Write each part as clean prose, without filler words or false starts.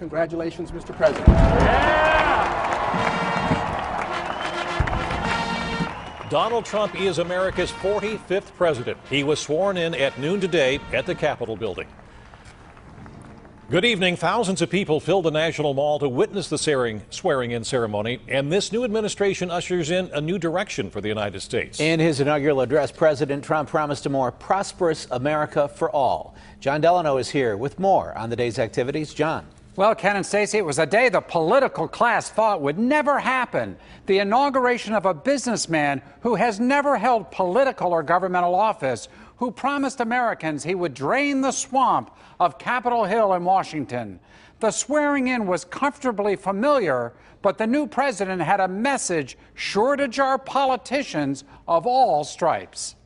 Congratulations, Mr. President. Donald Trump is America's 45th president. He was sworn in at noon today at the Capitol building. Good evening. Thousands of people filled the National Mall to witness the swearing-in ceremony, and this new administration ushers in a new direction for the United States. In his inaugural address, President Trump promised a more prosperous America for all. John Delano is here with more on the day's activities. John. Well, Ken and Stacey, it was a day the political class thought would never happen. The inauguration of a businessman who has never held political or governmental office, who promised Americans he would drain the swamp of Capitol Hill in Washington. The swearing in was comfortably familiar, but the new president had a message sure to jar politicians of all stripes.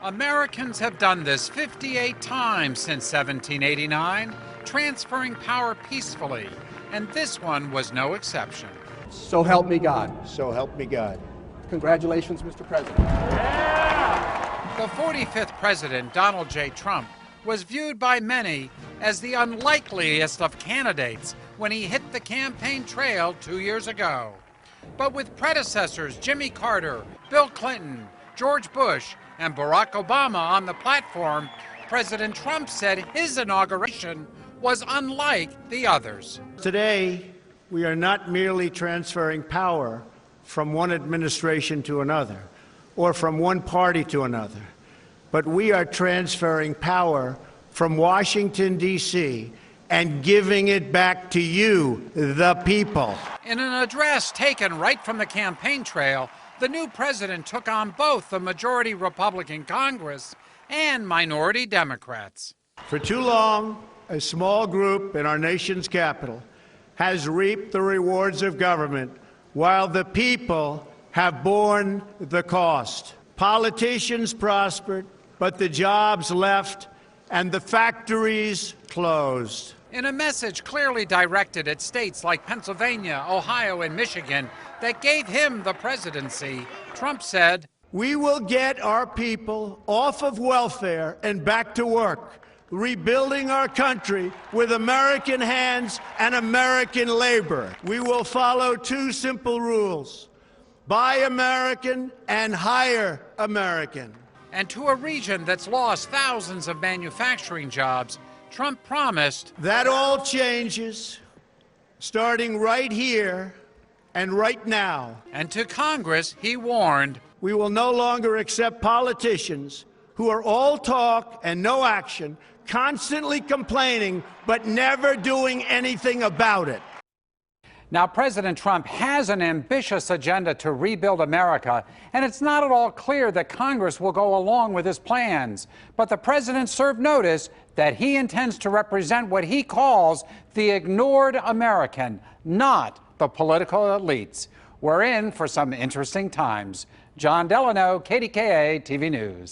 Americans have done this 58 times since 1789, transferring power peacefully, and this one was no exception. So help me God. So help me God. Congratulations, Mr. President. The 45th president, Donald J. Trump, was viewed by many as the unlikeliest of candidates when he hit the campaign trail 2 years ago. But with predecessors Jimmy Carter, Bill Clinton, George Bush, and Barack Obama on the platform, President Trump said his inauguration was unlike the others. Today, we are not merely transferring power from one administration to another, or from one party to another, but we are transferring power from Washington, D.C., and giving it back to you, the people. In an address taken right from the campaign trail, the new president took on both the majority Republican Congress and minority Democrats. For too long, a small group in our nation's capital has reaped the rewards of government while the people have borne the cost. Politicians prospered, but the jobs left and the factories closed. In a message clearly directed at states like Pennsylvania, Ohio, and Michigan that gave him the presidency, Trump said, "We will get our people off of welfare and back to work, rebuilding our country with American hands and American labor. We will follow two simple rules: buy American and hire American." And to a region that's lost thousands of manufacturing jobs, Trump promised that all changes starting right here and right now. And to Congress, he warned, we will no longer accept politicians who are all talk and no action, constantly complaining, but never doing anything about it. Now, President Trump has an ambitious agenda to rebuild America, and it's not at all clear that Congress will go along with his plans. But the president served notice that he intends to represent what he calls the ignored American, not the political elites. We're in for some interesting times. John Delano, KDKA-TV News.